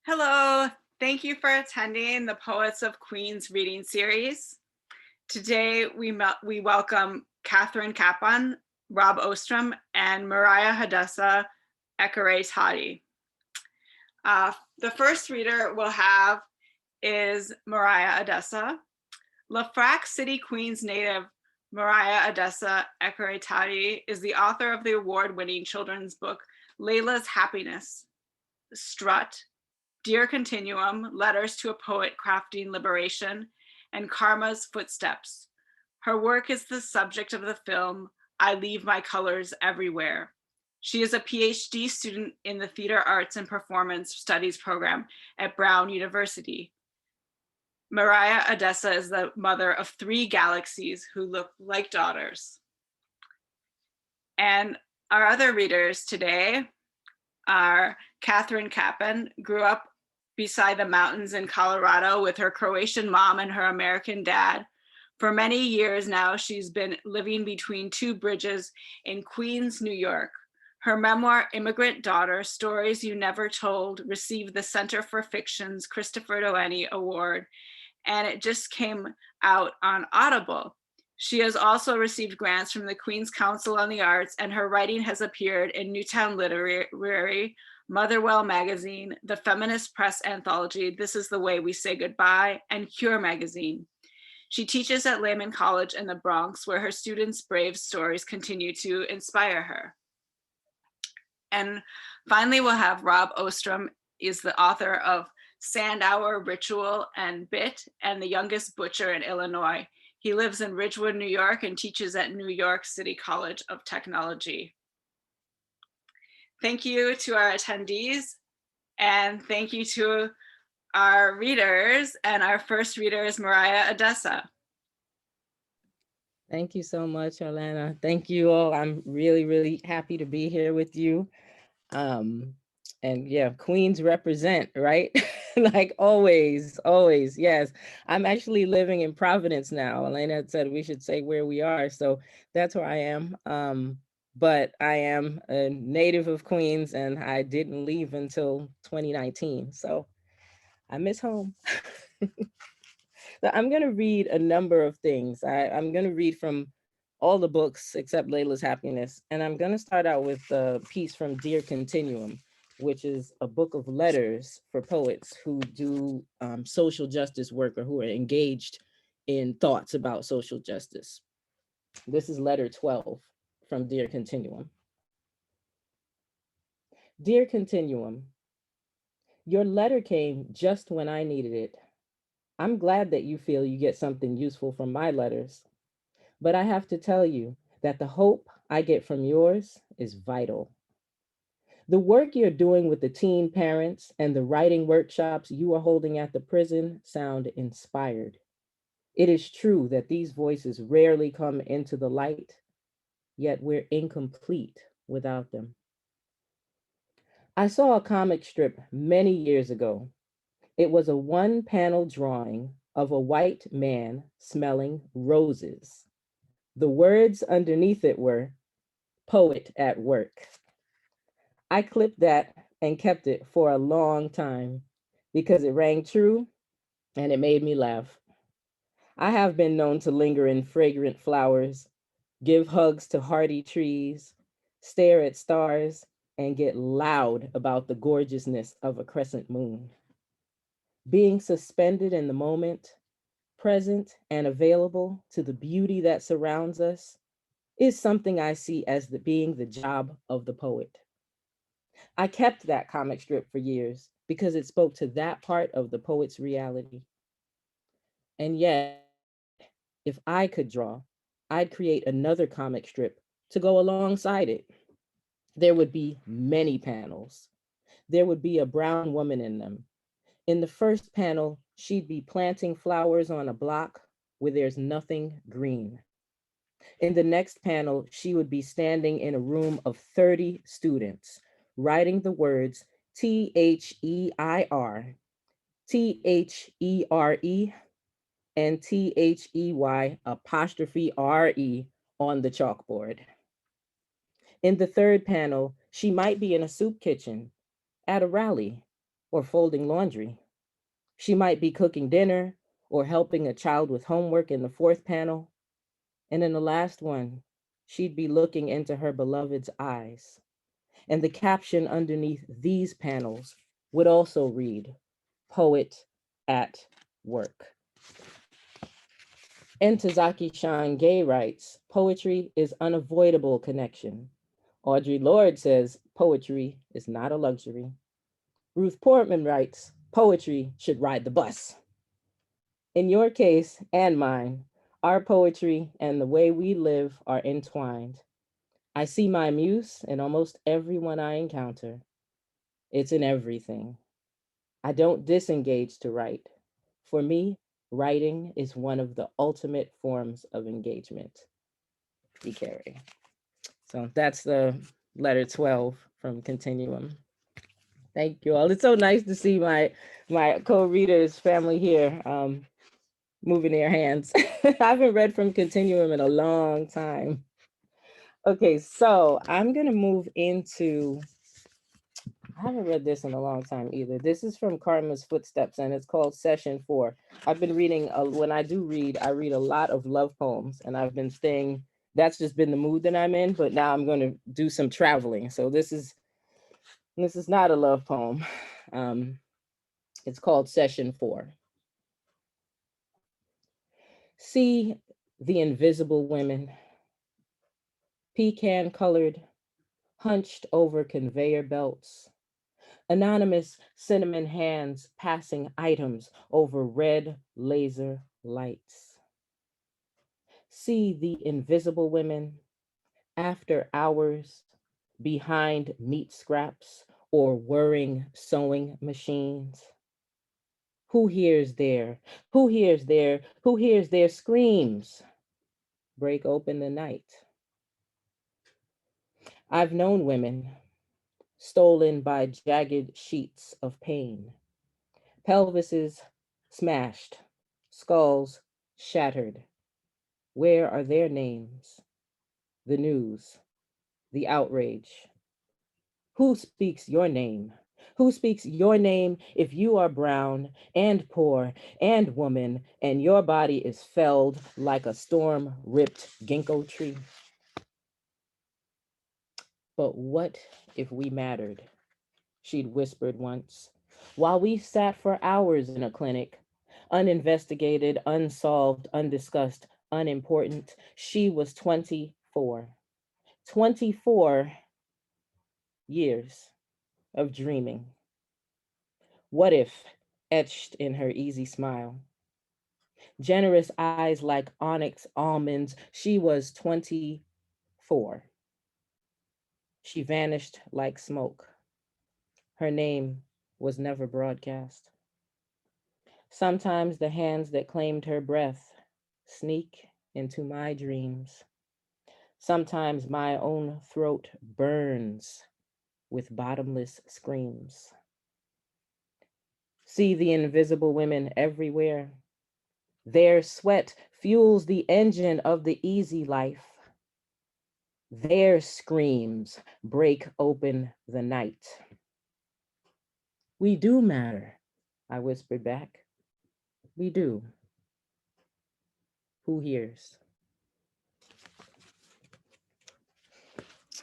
Hello, thank you for attending the Poets of Queens reading series. Today we welcome Kapphahn, Rob Ostrom, and Mariahadessa Ekere Tallie. The first reader we'll have is Mariahadessa. Lafrac City, Queens native Mariahadessa Ekere Tallie is the author of the award-winning children's book Layla's Happiness, Strut, Dear Continuum, Letters to a Poet Crafting Liberation, and Karma's Footsteps. Her work is the subject of the film I Leave My Colors Everywhere. She is a PhD student in the Theater Arts and Performance Studies program at Brown University. Mariahadessa is the mother of 3 galaxies who look like daughters. And our other readers today are Kapphahn, grew up beside the mountains in Colorado with her Croatian mom and her American dad. For many years now, she's been living between 2 bridges in Queens, New York. Her memoir, Immigrant Daughter, Stories You Never Told, received the Center for Fiction's Christopher Delaney Award, and it just came out on Audible. She has also received grants from the Queens Council on the Arts, and her writing has appeared in Newtown Literary, Motherwell Magazine, the Feminist Press Anthology, This Is the Way We Say Goodbye, and Cure Magazine. She teaches at Lehman College in the Bronx, where her students' brave stories continue to inspire her. And finally, we'll have Rob Ostrom, is the author of Sand Hour, Ritual, and Bit, and The Youngest Butcher in Illinois. He lives in Ridgewood, New York, and teaches at New York City College of Technology. Thank you to our attendees, and thank you to our readers. And our first reader is Mariahadessa. Thank you so much, Alana. Thank you all. I'm really, really happy to be here with you. And yeah, Queens represent, right? Like always, always. Yes. I'm actually living in Providence now. Elena said we should say where we are. So that's where I am. But I am a native of Queens and I didn't leave until 2019. So I miss home. So I'm going to read a number of things. I'm going to read from all the books except Layla's Happiness. And I'm going to start out with a piece from Dear Continuum, which is a book of letters for poets who do social justice work or who are engaged in thoughts about social justice. This is letter 12 from Dear Continuum. Dear Continuum, your letter came just when I needed it. I'm glad that you feel you get something useful from my letters, but I have to tell you that the hope I get from yours is vital. The work you're doing with the teen parents and the writing workshops you are holding at the prison sound inspired. It is true that these voices rarely come into the light, yet we're incomplete without them. I saw a comic strip many years ago. It was a 1-panel drawing of a white man smelling roses. The words underneath it were, "Poet at Work." I clipped that and kept it for a long time because it rang true and it made me laugh. I have been known to linger in fragrant flowers, give hugs to hardy trees, stare at stars, and get loud about the gorgeousness of a crescent moon. Being suspended in the moment, present and available to the beauty that surrounds us, is something I see as being the job of the poet. I kept that comic strip for years because it spoke to that part of the poet's reality. And yet, if I could draw, I'd create another comic strip to go alongside it. There would be many panels. There would be a brown woman in them. In the first panel, she'd be planting flowers on a block where there's nothing green. In the next panel, she would be standing in a room of 30 students, writing the words THEIR, THERE, and THEY''RE on the chalkboard. In the third panel, she might be in a soup kitchen, at a rally, or folding laundry. She might be cooking dinner or helping a child with homework in the fourth panel. And in the last one, she'd be looking into her beloved's eyes. And the caption underneath these panels would also read, Poet at Work. And Tazaki Shan Gay writes, poetry is unavoidable connection. Audre Lorde says, poetry is not a luxury. Ruth Portman writes, poetry should ride the bus. In your case and mine, our poetry and the way we live are entwined. I see my muse in almost everyone I encounter. It's in everything. I don't disengage to write. For me, writing is one of the ultimate forms of engagement. Ekere. So that's the letter 12 from Continuum. Thank you all. It's so nice to see my co-readers family here moving their hands. I haven't read from Continuum in a long time. Okay, so I'm gonna move into, I haven't read this in a long time either. This is from Karma's Footsteps and it's called Session 4. I've been reading, when I do read, I read a lot of love poems and I've been staying, that's just been the mood that I'm in, but now I'm gonna do some traveling. So this is not a love poem. It's called Session 4. See the invisible women, pecan-colored, hunched over conveyor belts, anonymous cinnamon hands passing items over red laser lights. See the invisible women after hours behind meat scraps or whirring sewing machines. Who hears their, who hears their, who hears their screams break open the night? I've known women stolen by jagged sheets of pain, pelvises smashed, skulls shattered. Where are their names? The news, the outrage. Who speaks your name? Who speaks your name if you are brown and poor and woman and your body is felled like a storm-ripped ginkgo tree? But what if we mattered? She'd whispered once, while we sat for hours in a clinic, uninvestigated, unsolved, undiscussed, unimportant. She was 24. 24 years of dreaming. What if, etched in her easy smile, generous eyes like onyx almonds, she was 24. She vanished like smoke. Her name was never broadcast. Sometimes the hands that claimed her breath sneak into my dreams. Sometimes my own throat burns with bottomless screams. See the invisible women everywhere. Their sweat fuels the engine of the easy life. Their screams break open the night. We do matter, I whispered back. We do. Who hears?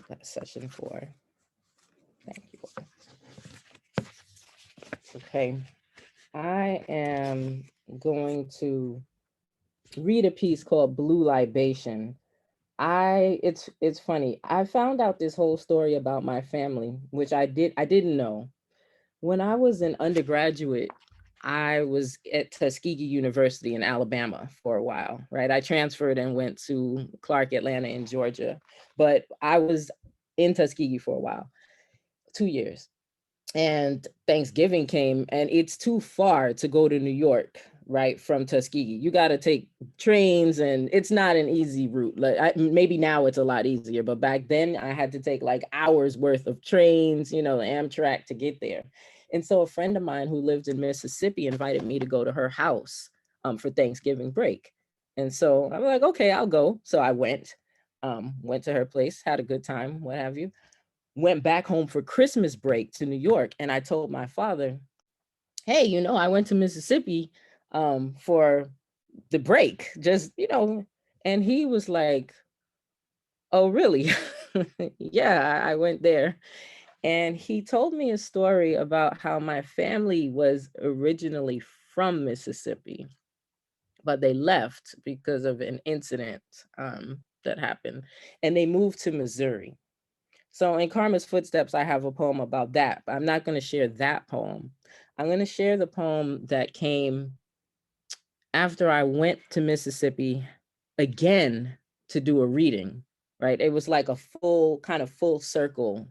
That's session 4. Thank you. Okay, I am going to read a piece called Blue Libation. It's funny. I found out this whole story about my family, which I didn't know. When I was an undergraduate, I was at Tuskegee University in Alabama for a while, right? I transferred and went to Clark Atlanta in Georgia, but I was in Tuskegee for a while, 2 years. And Thanksgiving came and it's too far to go to New York, right? From Tuskegee. You got to take trains and it's not an easy route. Like maybe now it's a lot easier, but back then I had to take like hours worth of trains, the Amtrak to get there. And so a friend of mine who lived in Mississippi invited me to go to her house for Thanksgiving break. And so I'm like, okay, I'll go. So I went to her place, had a good time, what have you. Went back home for Christmas break to New York. And I told my father, hey, I went to Mississippi for the break, just, and he was like, oh, really? Yeah, I went there. And he told me a story about how my family was originally from Mississippi, but they left because of an incident that happened, and they moved to Missouri. So in Karma's Footsteps, I have a poem about that, but I'm not going to share that poem. I'm going to share the poem that came after I went to Mississippi again to do a reading, right? It was like a full circle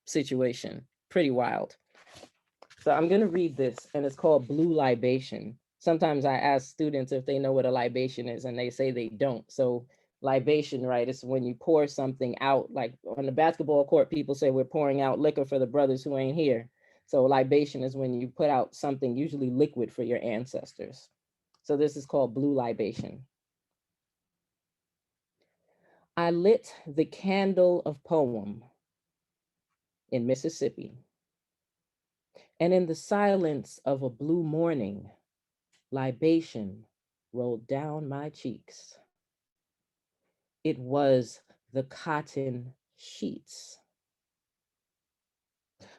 situation, pretty wild. So I'm going to read this, and it's called Blue Libation. Sometimes I ask students if they know what a libation is, and they say they don't. So libation, right, is when you pour something out. Like on the basketball court, people say we're pouring out liquor for the brothers who ain't here. So libation is when you put out something, usually liquid, for your ancestors. So this is called Blue Libation. I lit the candle of poem in Mississippi, and in the silence of a blue morning, libation rolled down my cheeks. It was the cotton sheets.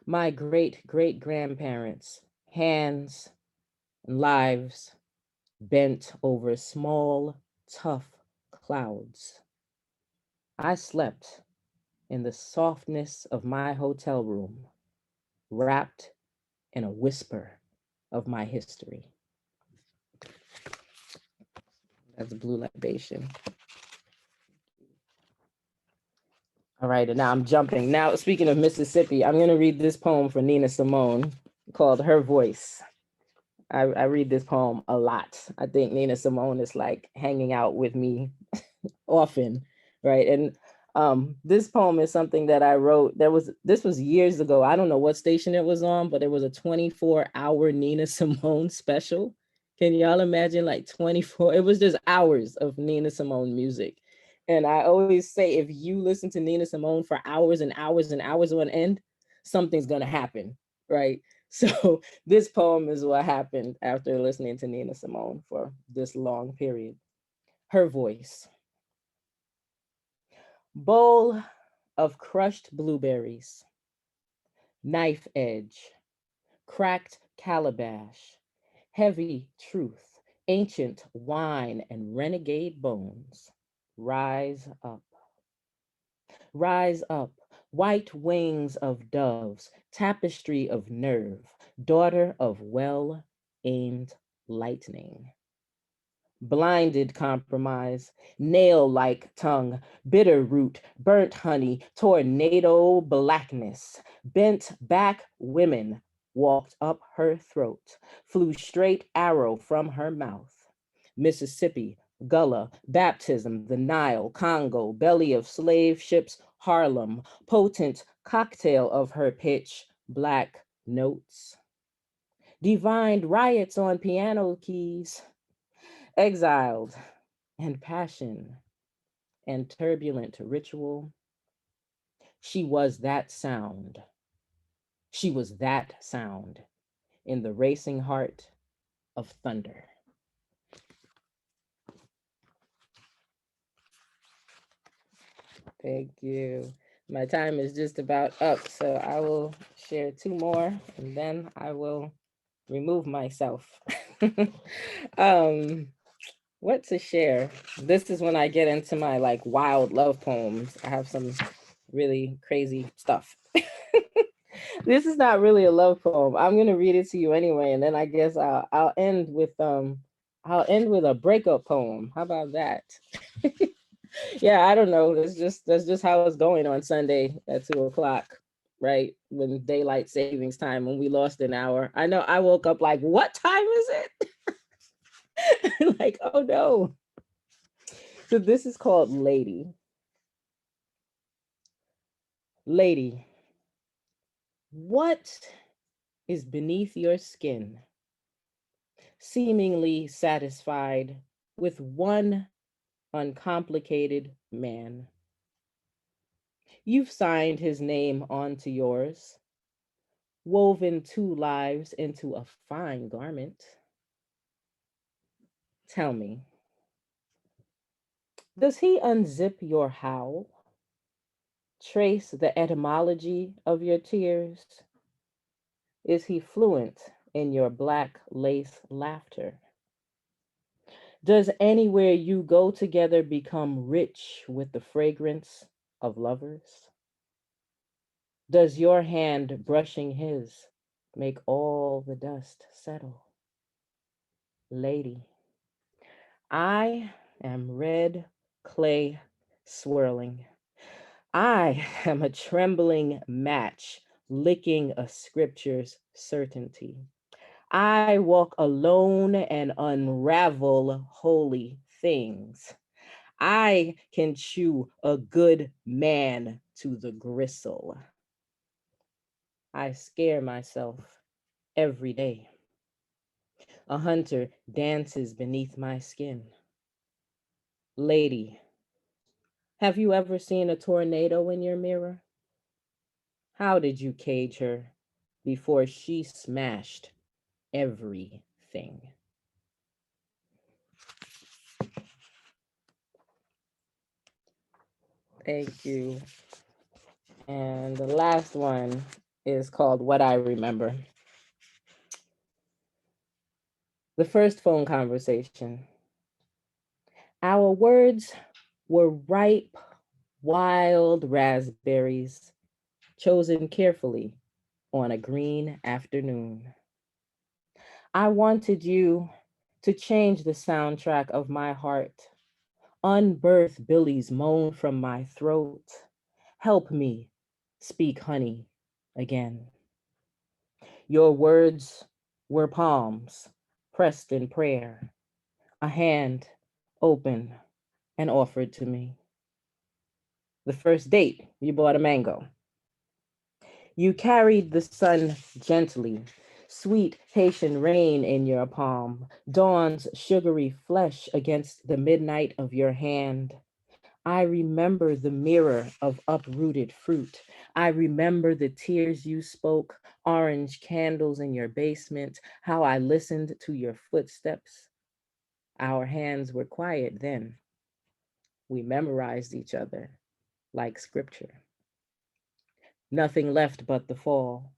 My great great grandparents' hands and lives bent over small, tough clouds. I slept in the softness of my hotel room, wrapped in a whisper of my history. That's Blue Libation. All right, and now I'm jumping. Now, speaking of Mississippi, I'm going to read this poem for Nina Simone called Her Voice. I read this poem a lot. I think Nina Simone is like hanging out with me often, right? And this poem is something that I wrote. This was years ago. I don't know what station it was on, but it was a 24-hour Nina Simone special. Can y'all imagine, like 24? It was just hours of Nina Simone music. And I always say, if you listen to Nina Simone for hours and hours and hours on end, something's gonna happen, right? So this poem is what happened after listening to Nina Simone for this long period. Her voice. Bowl of crushed blueberries, knife edge, cracked calabash, heavy truth, ancient wine, and renegade bones. Rise up. Rise up, white wings of doves, tapestry of nerve, daughter of well aimed lightning. Blinded compromise, nail like tongue, bitter root, burnt honey, tornado blackness, bent back women walked up her throat, flew straight arrow from her mouth. Mississippi, Gullah, baptism, the Nile, Congo, belly of slave ships, Harlem, potent cocktail of her pitch, black notes. Divined riots on piano keys, exiled and passion and turbulent ritual. She was that sound. She was that sound in the racing heart of thunder. Thank you. My time is just about up, so I will share two more and then I will remove myself. um, what to share? This is when I get into my like wild love poems. I have some really crazy stuff. This is not really a love poem. I'm gonna read it to you anyway, and then I guess I'll end with a breakup poem. How about that? Yeah, I don't know. That's just how it's going on Sunday at 2 o'clock, right? When daylight savings time, when we lost an hour. I know I woke up like, what time is it? Like, oh no. So this is called Lady. Lady, what is beneath your skin? Seemingly satisfied with one uncomplicated man. You've signed his name onto yours, woven two lives into a fine garment. Tell me, does he unzip your howl, trace the etymology of your tears? Is he fluent in your black lace laughter? Does anywhere you go together become rich with the fragrance of lovers? Does your hand brushing his make all the dust settle? Lady, I am red clay swirling. I am a trembling match licking a scripture's certainty. I walk alone and unravel holy things. I can chew a good man to the gristle. I scare myself every day. A hunter dances beneath my skin. Lady, have you ever seen a tornado in your mirror? How did you cage her before she smashed everything? Thank you. And the last one is called What I Remember. The first phone conversation. Our words were ripe, wild raspberries, chosen carefully on a green afternoon. I wanted you to change the soundtrack of my heart, unbirth Billy's moan from my throat. Help me speak honey again. Your words were palms pressed in prayer, a hand open and offered to me. The first date, you bought a mango. You carried the sun gently, sweet Haitian rain in your palm, dawn's sugary flesh against the midnight of your hand. I remember the mirror of uprooted fruit. I remember the tears you spoke, orange candles in your basement, how I listened to your footsteps. Our hands were quiet then. We memorized each other like scripture. Nothing left but the fall.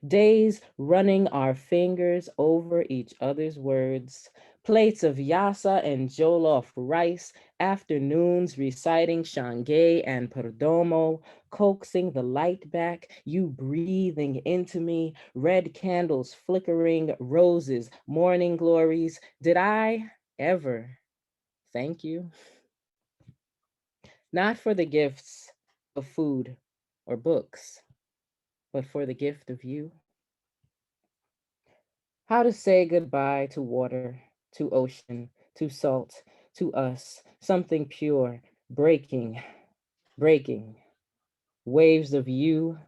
Days running our fingers over each other's words, plates of yassa and jollof rice, afternoons reciting Shanghai and Perdomo, coaxing the light back, you breathing into me, red candles flickering, roses, morning glories. Did I ever thank you? Not for the gifts of food or books, but for the gift of you. How to say goodbye to water, to ocean, to salt, to us, something pure, breaking, breaking. Waves of you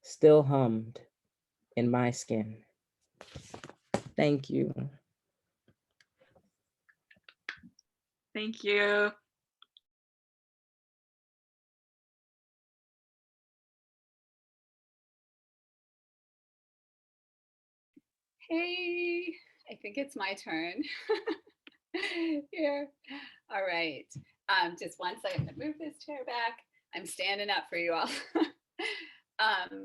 still hummed in my skin. Thank you. Thank you. Hey, I think it's my turn here. All right. Just one second to move this chair back. I'm standing up for you all.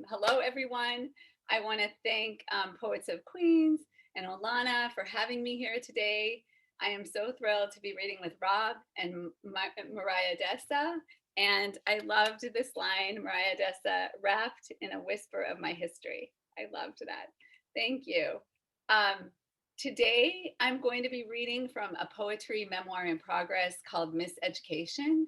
Hello, everyone. I want to thank Poets of Queens and Olana for having me here today. I am so thrilled to be reading with Rob and Mariahadessa. And I loved this line, Mariahadessa, wrapped in a whisper of my history. I loved that. Thank you. Today, I'm going to be reading from a poetry memoir in progress called Miseducation.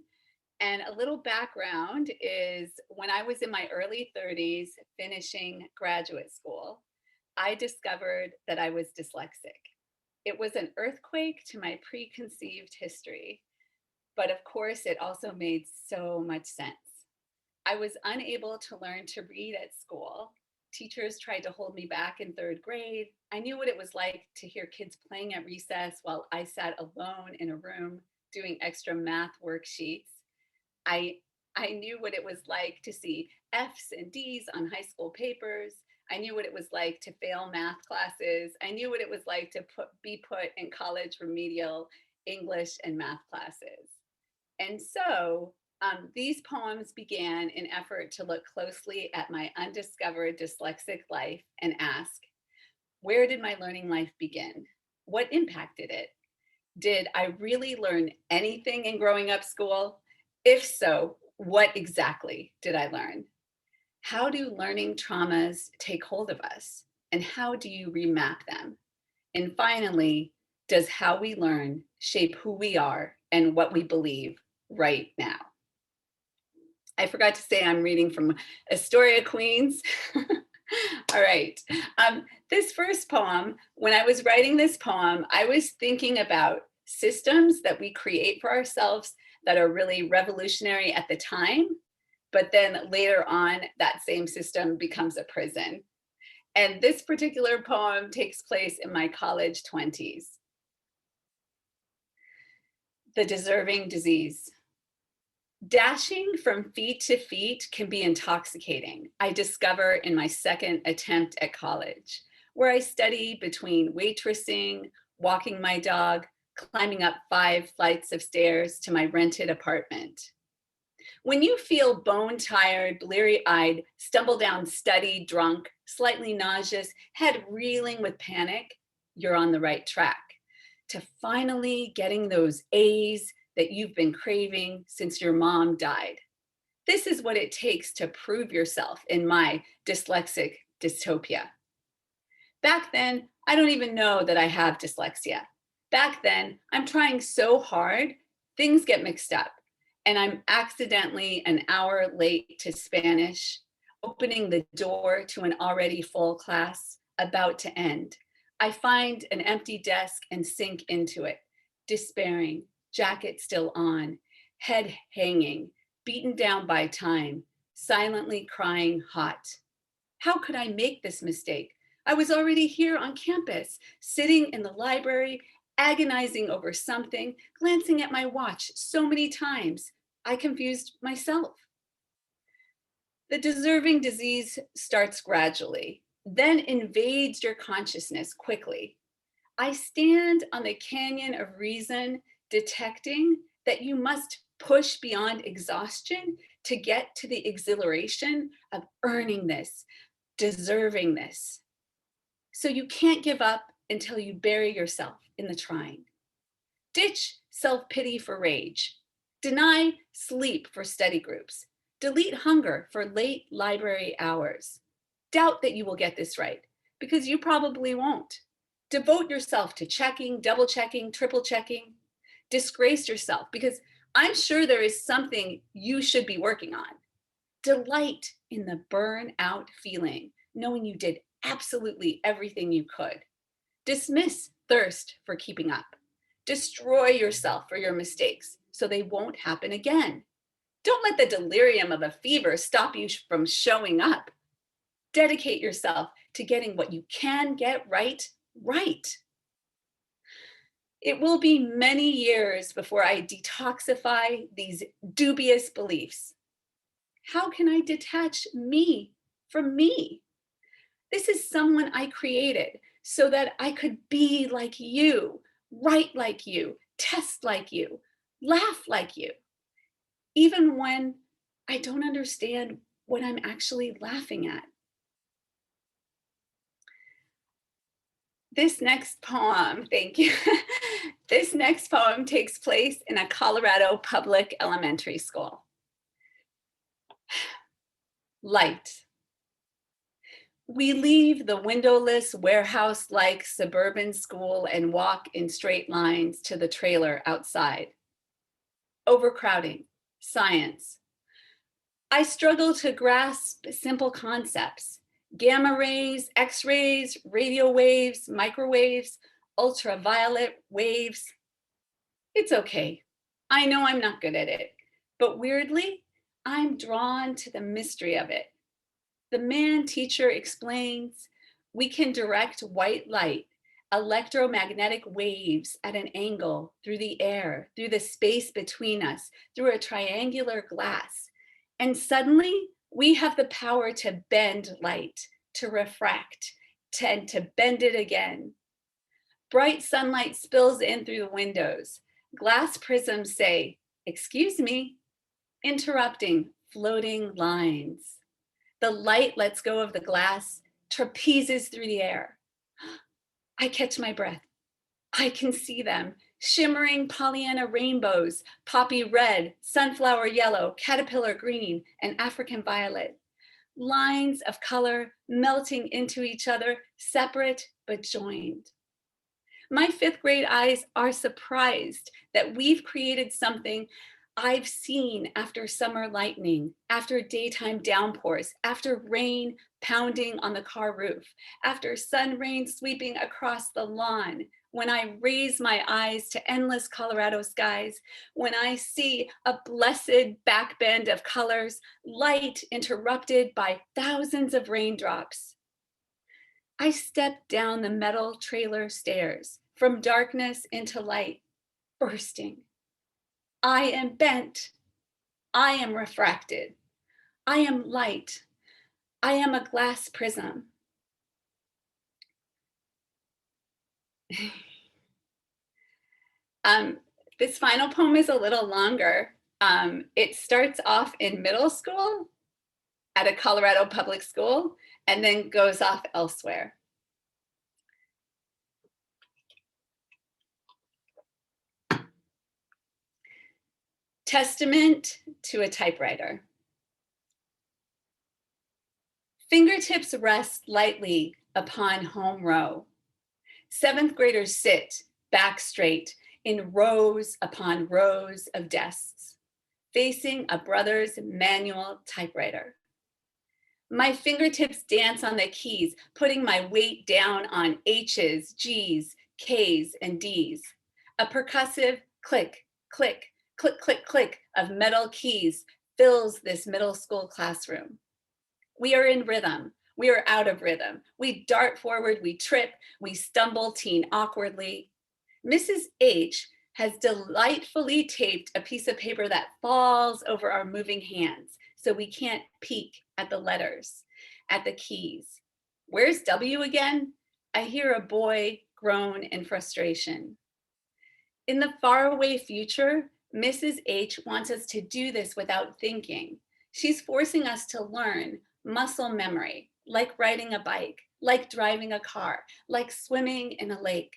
And a little background is when I was in my early 30s finishing graduate school, I discovered that I was dyslexic. It was an earthquake to my preconceived history, but of course, it also made so much sense. I was unable to learn to read at school. Teachers tried to hold me back in third grade. I knew what it was like to hear kids playing at recess while I sat alone in a room doing extra math worksheets. I I knew what it was like to see F's and D's on high school papers. I knew what it was like to fail math classes. I knew what it was like to be put in college remedial English and math classes. And so these poems began an effort to look closely at my undiscovered dyslexic life and ask, where did my learning life begin? What impacted it? Did I really learn anything in growing up school? If so, what exactly did I learn? How do learning traumas take hold of us? And how do you remap them? And finally, does how we learn shape who we are and what we believe right now? I forgot to say I'm reading from Astoria, Queens. All right. This first poem, when I was writing this poem, I was thinking about systems that we create for ourselves that are really revolutionary at the time, but then later on, that same system becomes a prison. And this particular poem takes place in my college 20s. The deserving disease. Dashing from feet to feet can be intoxicating, I discover in my second attempt at college, where I study between waitressing, walking my dog, climbing up 5 flights of stairs to my rented apartment. When you feel bone tired, bleary eyed, stumble down study drunk, slightly nauseous, head reeling with panic, you're on the right track to finally getting those A's that you've been craving since your mom died. This is what it takes to prove yourself in my dyslexic dystopia. Back then, I don't even know that I have dyslexia. Back then, I'm trying so hard, things get mixed up, and I'm accidentally an hour late to Spanish, opening the door to an already full class, about to end. I find an empty desk and sink into it, despairing, jacket still on, head hanging, beaten down by time, silently crying hot. How could I make this mistake? I was already here on campus, sitting in the library, agonizing over something, glancing at my watch so many times, I confused myself. The deserving disease starts gradually, then invades your consciousness quickly. I stand on the canyon of reason, detecting that you must push beyond exhaustion to get to the exhilaration of earning this, deserving this. So you can't give up until you bury yourself in the trying. Ditch self-pity for rage. Deny sleep for study groups. Delete hunger for late library hours. Doubt that you will get this right, because you probably won't. Devote yourself to checking, double checking, triple checking. Disgrace yourself, because I'm sure there is something you should be working on. Delight in the burnout feeling, knowing you did absolutely everything you could. Dismiss thirst for keeping up. Destroy yourself for your mistakes so they won't happen again. Don't let the delirium of a fever stop you from showing up. Dedicate yourself to getting what you can get right. It will be many years before I detoxify these dubious beliefs. How can I detach me from me? This is someone I created so that I could be like you, write like you, test like you, laugh like you, even when I don't understand what I'm actually laughing at. This next poem, thank you. This next poem takes place in a Colorado public elementary school. Light. We leave the windowless warehouse-like suburban school and walk in straight lines to the trailer outside. Overcrowding, science. I struggle to grasp simple concepts. Gamma rays, X-rays, radio waves, microwaves, ultraviolet waves. It's okay. I know I'm not good at it, but weirdly, I'm drawn to the mystery of it. The man teacher explains, we can direct white light, electromagnetic waves at an angle through the air, through the space between us, through a triangular glass. And suddenly we have the power to bend light, to refract, and to bend it again. Bright sunlight spills in through the windows. Glass prisms say, "Excuse me," interrupting floating lines. The light lets go of the glass, trapezes through the air. I catch my breath. I can see them, shimmering Pollyanna rainbows, poppy red, sunflower yellow, caterpillar green, and African violet. Lines of color melting into each other, separate but joined. My fifth grade eyes are surprised that we've created something I've seen after summer lightning, after daytime downpours, after rain pounding on the car roof, after sun rain sweeping across the lawn. When I raise my eyes to endless Colorado skies, when I see a blessed backbend of colors, light interrupted by thousands of raindrops. I step down the metal trailer stairs from darkness into light, bursting. I am bent. I am refracted. I am light. I am a glass prism. This final poem is a little longer. It starts off in middle school at a Colorado public school and then goes off elsewhere. Testament to a typewriter. Fingertips rest lightly upon home row. Seventh graders sit back straight in rows upon rows of desks, facing a brother's manual typewriter. My fingertips dance on the keys, putting my weight down on H's, G's, K's, and D's. A percussive click, click, click, click, click of metal keys fills this middle school classroom. We are in rhythm. We are out of rhythm. We dart forward, we trip, we stumble teen awkwardly. Mrs. H has delightfully taped a piece of paper that falls over our moving hands so we can't peek at the letters, at the keys. Where's W again? I hear a boy groan in frustration. In the faraway future, Mrs. H wants us to do this without thinking. She's forcing us to learn muscle memory, like riding a bike, like driving a car, like swimming in a lake.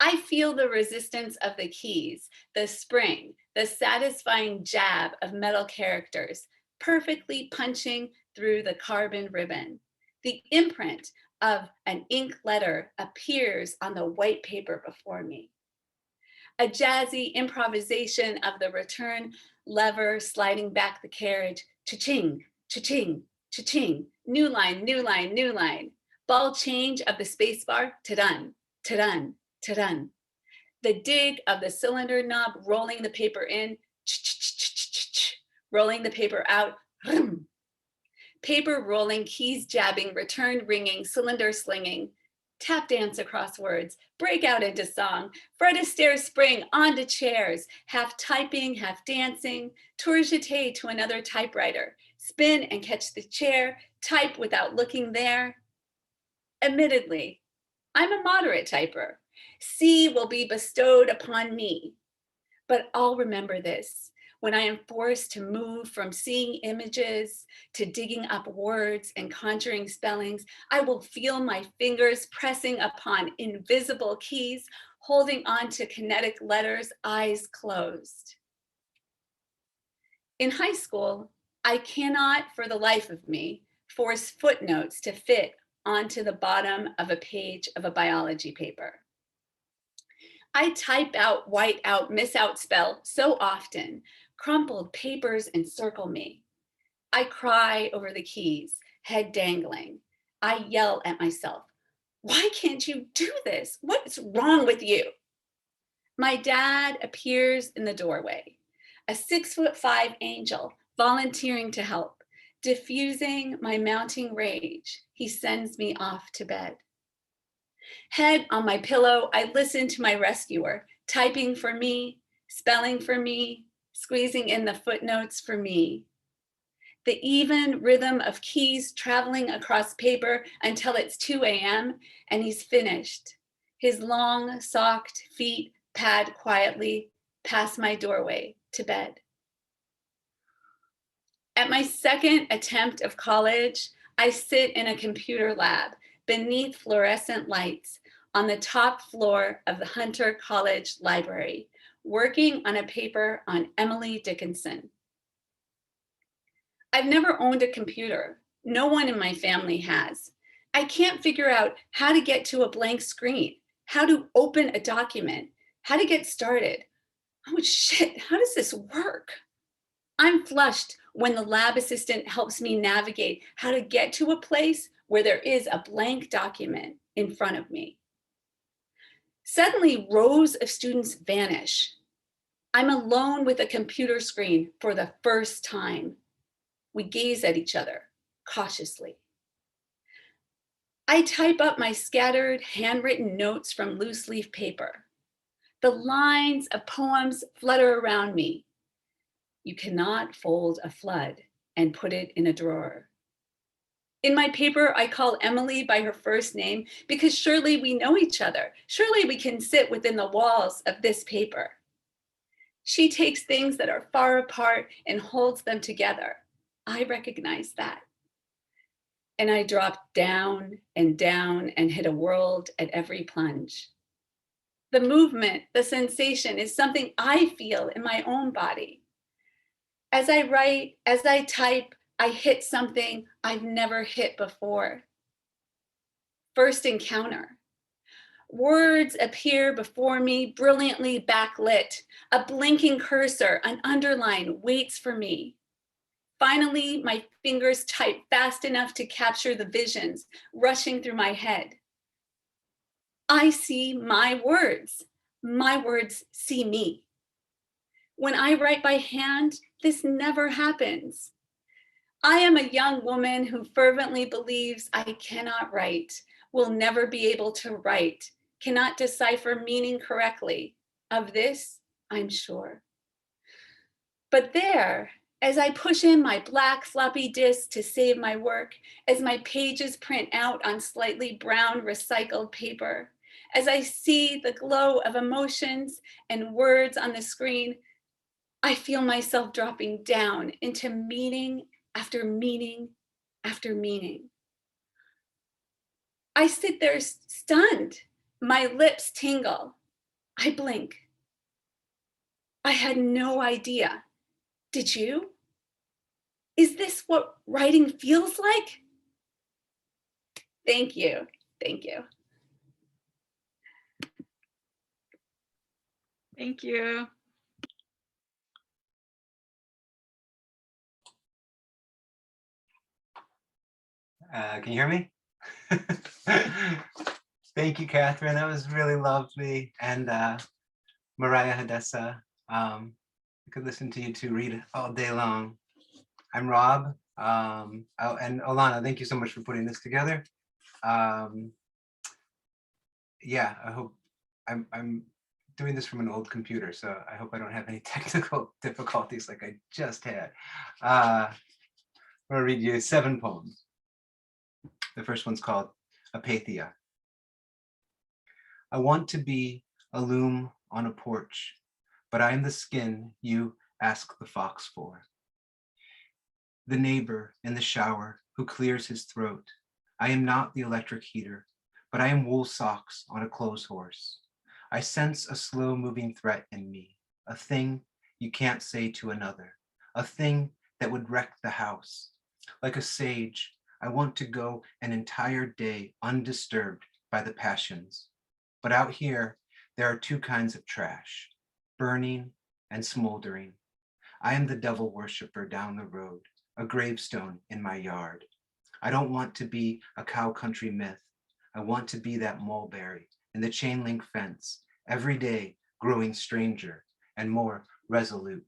I feel the resistance of the keys, the spring, the satisfying jab of metal characters, perfectly punching through the carbon ribbon. The imprint of an ink letter appears on the white paper before me. A jazzy improvisation of the return lever sliding back the carriage, cha-ching, cha-ching, cha-ching, new line, new line, new line. Ball change of the spacebar, ta-dun, ta-dun, ta-dun. The dig of the cylinder knob rolling the paper in, rolling the paper out, rum. Paper rolling, keys jabbing, return ringing, cylinder slinging. Tap dance across words, break out into song, Fred Astaire spring onto chairs, half typing, half dancing, tourgette to another typewriter, spin and catch the chair, type without looking there. Admittedly, I'm a moderate typer. C will be bestowed upon me, but I'll remember this. When I am forced to move from seeing images to digging up words and conjuring spellings, I will feel my fingers pressing upon invisible keys, holding on to kinetic letters, eyes closed. In high school, I cannot, for the life of me, force footnotes to fit onto the bottom of a page of a biology paper. I type out, white out, miss out spell so often. Crumpled papers encircle me. I cry over the keys, head dangling. I yell at myself, why can't you do this? What's wrong with you? My dad appears in the doorway, a 6'5" angel volunteering to help, diffusing my mounting rage. He sends me off to bed. Head on my pillow, I listen to my rescuer, typing for me, spelling for me, squeezing in the footnotes for me. the even rhythm of keys traveling across paper until it's 2 a.m. and he's finished. His long, socked feet pad quietly past my doorway to bed. At my second attempt of college, I sit in a computer lab beneath fluorescent lights on the top floor of the Hunter College Library, working on a paper on Emily Dickinson. I've never owned a computer. No one in my family has. I can't figure out how to get to a blank screen, how to open a document, how to get started. Oh shit, how does this work? I'm flushed when the lab assistant helps me navigate how to get to a place where there is a blank document in front of me. Suddenly, rows of students vanish. I'm alone with a computer screen for the first time. We gaze at each other cautiously. I type up my scattered handwritten notes from loose leaf paper. The lines of poems flutter around me. You cannot fold a flood and put it in a drawer. In my paper, I call Emily by her first name because surely we know each other. Surely we can sit within the walls of this paper. She takes things that are far apart and holds them together. I recognize that. And I drop down and hit a world at every plunge. The movement, the sensation is something I feel in my own body. As I write, as I type, I hit something I've never hit before. First encounter. Words appear before me, brilliantly backlit. A blinking cursor, an underline waits for me. Finally, my fingers type fast enough to capture the visions rushing through my head. I see my words see me. When I write by hand, this never happens. I am a young woman who fervently believes I cannot write, will never be able to write, cannot decipher meaning correctly. Of this, I'm sure. But there, as I push in my black floppy disk to save my work, as my pages print out on slightly brown recycled paper, as I see the glow of emotions and words on the screen, I feel myself dropping down into meaning after meaning after meaning. I sit there stunned. My lips tingle. I blink. I had no idea. Did you? Is this what writing feels like? Thank you. Thank you. Thank you. Can you hear me? Thank you, Catherine. That was really lovely. And Mariahadessa. I could listen to you two read all day long. I'm Rob. And Alana, thank you so much for putting this together. Yeah, I hope I'm doing this from an old computer, so I hope I don't have any technical difficulties like I just had. I'm gonna read you 7 poems. The first one's called Apathia. I want to be a loom on a porch, but I am the skin you ask the fox for. The neighbor in the shower who clears his throat. I am not the electric heater, but I am wool socks on a clothes horse. I sense a slow moving threat in me, a thing you can't say to another, a thing that would wreck the house. Like a sage, I want to go an entire day undisturbed by the passions. But out here, there are 2 kinds of trash, burning and smoldering. I am the devil worshiper down the road, a gravestone in my yard. I don't want to be a cow country myth. I want to be that mulberry in the chain link fence, every day growing stranger and more resolute.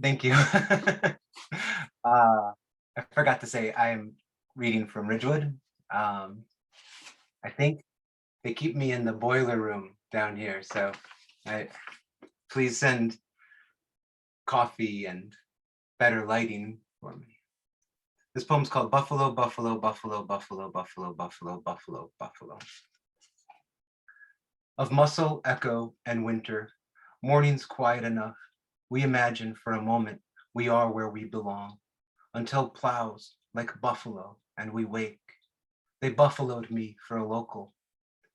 Thank you. I forgot to say I'm reading from Ridgewood. I think they keep me in the boiler room down here, so please send coffee and better lighting for me. This poem's called Buffalo, Buffalo, Buffalo, Buffalo, Buffalo, Buffalo, Buffalo, Buffalo. Of muscle, echo, and winter, mornings quiet enough, we imagine for a moment we are where we belong, until plows like buffalo and we wake. They buffaloed me for a local.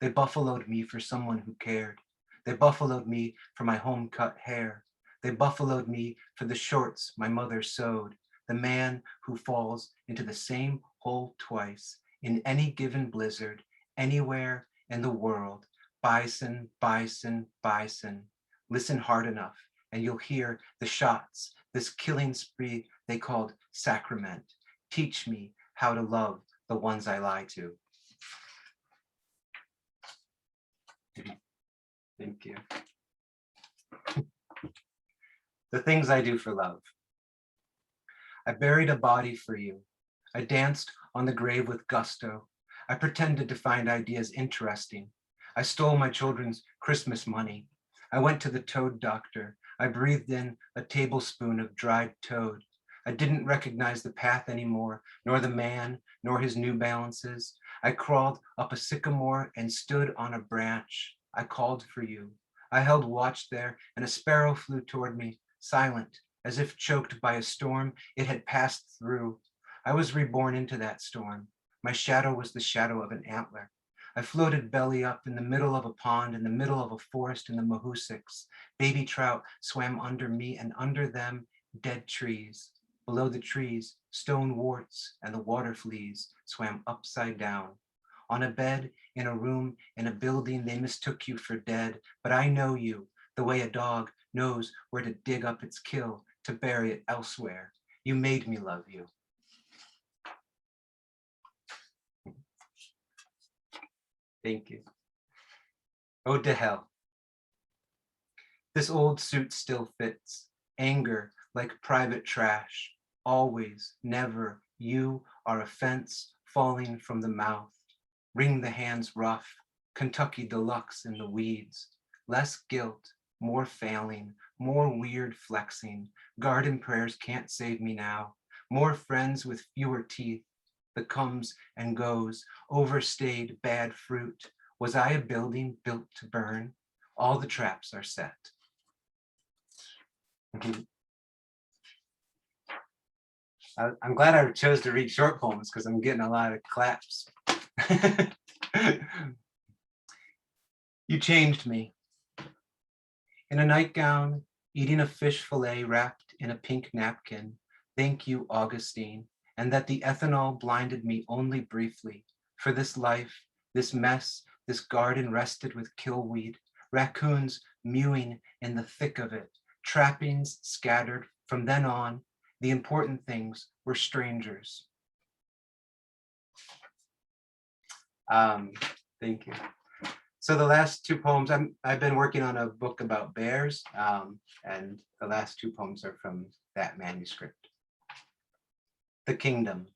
They buffaloed me for someone who cared. They buffaloed me for my home cut hair. They buffaloed me for the shorts my mother sewed, the man who falls into the same hole twice in any given blizzard, anywhere in the world. Bison, bison, bison. Listen hard enough and you'll hear the shots, this killing spree they called sacrament. Teach me how to love the ones I lie to. Thank you. The things I do for love. I buried a body for you. I danced on the grave with gusto. I pretended to find ideas interesting. I stole my children's Christmas money. I went to the toad doctor. I breathed in a tablespoon of dried toad. I didn't recognize the path anymore, nor the man, nor his New Balances. I crawled up a sycamore and stood on a branch. I called for you. I held watch there, and a sparrow flew toward me, silent, as if choked by a storm it had passed through. I was reborn into that storm. My shadow was the shadow of an antler. I floated belly up in the middle of a pond, in the middle of a forest in the Mahoosics. Baby trout swam under me, and under them, dead trees. Below the trees, stone warts and the water fleas swam upside down. On a bed, in a room, in a building, they mistook you for dead, but I know you, the way a dog knows where to dig up its kill, to bury it elsewhere. You made me love you. Thank you. Ode to hell. This old suit still fits. Anger like private trash. Always, never, you are a fence falling from the mouth. Wring the hands rough. Kentucky Deluxe in the weeds. Less guilt, more failing, more weird flexing. Garden prayers can't save me now. More friends with fewer teeth. The comes and goes, overstayed bad fruit. Was I a building built to burn? All the traps are set. I'm glad I chose to read short poems because I'm getting a lot of claps. You changed me. In a nightgown, eating a fish fillet wrapped in a pink napkin. Thank you, Augustine. And that the ethanol blinded me only briefly. For this life, this mess, this garden rested with killweed, raccoons mewing in the thick of it, trappings scattered. From then on, the important things were strangers. Thank you. So the last two poems, I've been working on a book about bears, and the last two poems are from that manuscript. The Kingdom.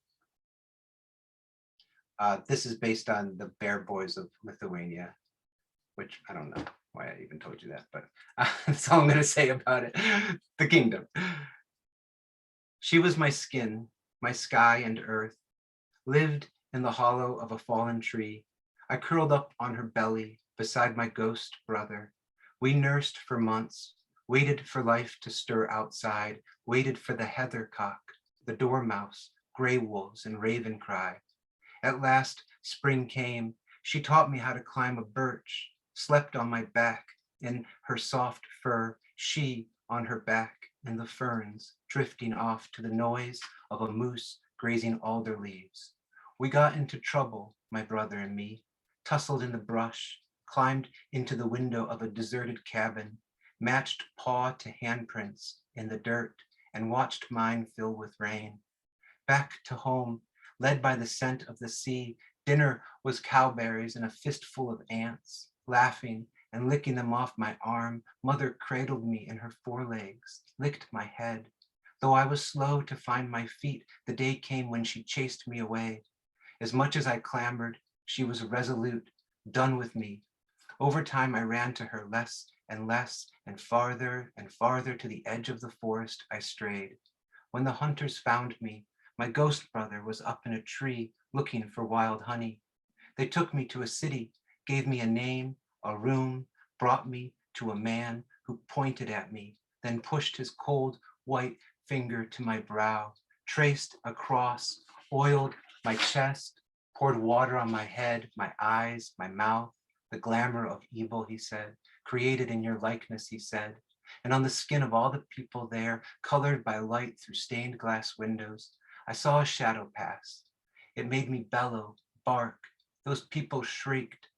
This is based on the Bear Boys of Lithuania, which I don't know why I even told you that, but that's all I'm going to say about it. The Kingdom. She was my skin, my sky and earth, lived in the hollow of a fallen tree. I curled up on her belly beside my ghost brother. We nursed for months, waited for life to stir outside, waited for the heathercock, the dormouse, gray wolves, and raven cry. At last, spring came. She taught me how to climb a birch, slept on my back in her soft fur, she on her back in the ferns, drifting off to the noise of a moose grazing alder leaves. We got into trouble, my brother and me, tussled in the brush, climbed into the window of a deserted cabin, matched paw to handprints in the dirt, and watched mine fill with rain. Back to home, led by the scent of the sea, dinner was cowberries and a fistful of ants. Laughing and licking them off my arm, mother cradled me in her forelegs, licked my head. Though I was slow to find my feet, the day came when she chased me away. As much as I clamored, she was resolute, done with me. Over time, I ran to her less and less, and farther to the edge of the forest I strayed. When the hunters found me, my ghost brother was up in a tree looking for wild honey. They took me to a city, gave me a name, a room, brought me to a man who pointed at me, then pushed his cold white finger to my brow, traced a cross, oiled my chest, poured water on my head, my eyes, my mouth, the glamour of evil, he said, created in your likeness, he said. And on the skin of all the people there, colored by light through stained glass windows, I saw a shadow pass. It made me bellow, bark. Those people shrieked.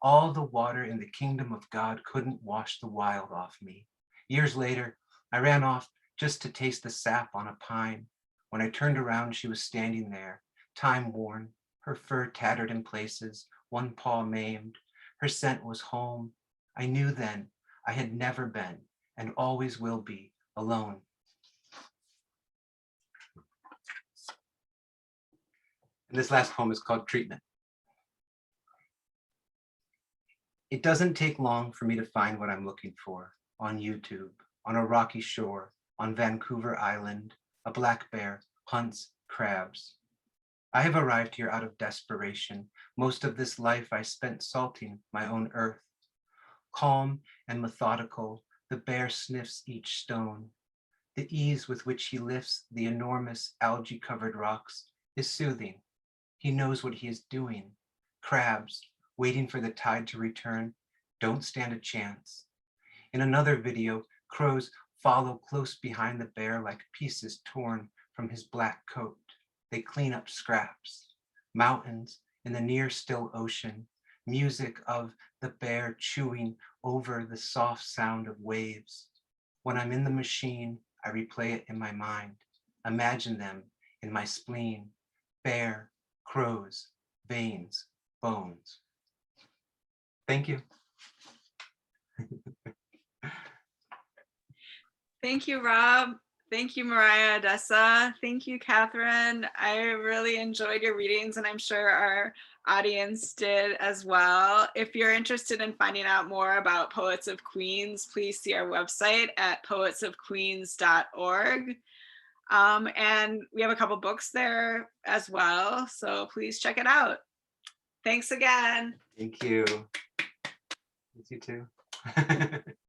All the water in the kingdom of God couldn't wash the wild off me. Years later, I ran off just to taste the sap on a pine. When I turned around, she was standing there, time worn, her fur tattered in places, one paw maimed. Her scent was home. I knew then I had never been and always will be alone. And this last poem is called Treatment. It doesn't take long for me to find what I'm looking for on YouTube, on a rocky shore, on Vancouver Island, a black bear hunts crabs. I have arrived here out of desperation. Most of this life I spent salting my own earth. Calm and methodical, the bear sniffs each stone. The ease with which he lifts the enormous algae-covered rocks is soothing. He knows what he is doing. Crabs, waiting for the tide to return, don't stand a chance. In another video, crows follow close behind the bear like pieces torn from his black coat. They clean up scraps. Mountains in the near still ocean, music of the bear chewing over the soft sound of waves. When I'm in the machine, I replay it in my mind, imagine them in my spleen, bear, crows, veins, bones. Thank you. Thank you, Rob. Thank you, Mariahadessa. Thank you, Catherine. I really enjoyed your readings, and I'm sure our audience did as well. If you're interested in finding out more about Poets of Queens, please see our website at poetsofqueens.org. And we have a couple books there as well, so please check it out. Thanks again. Thank you. You too.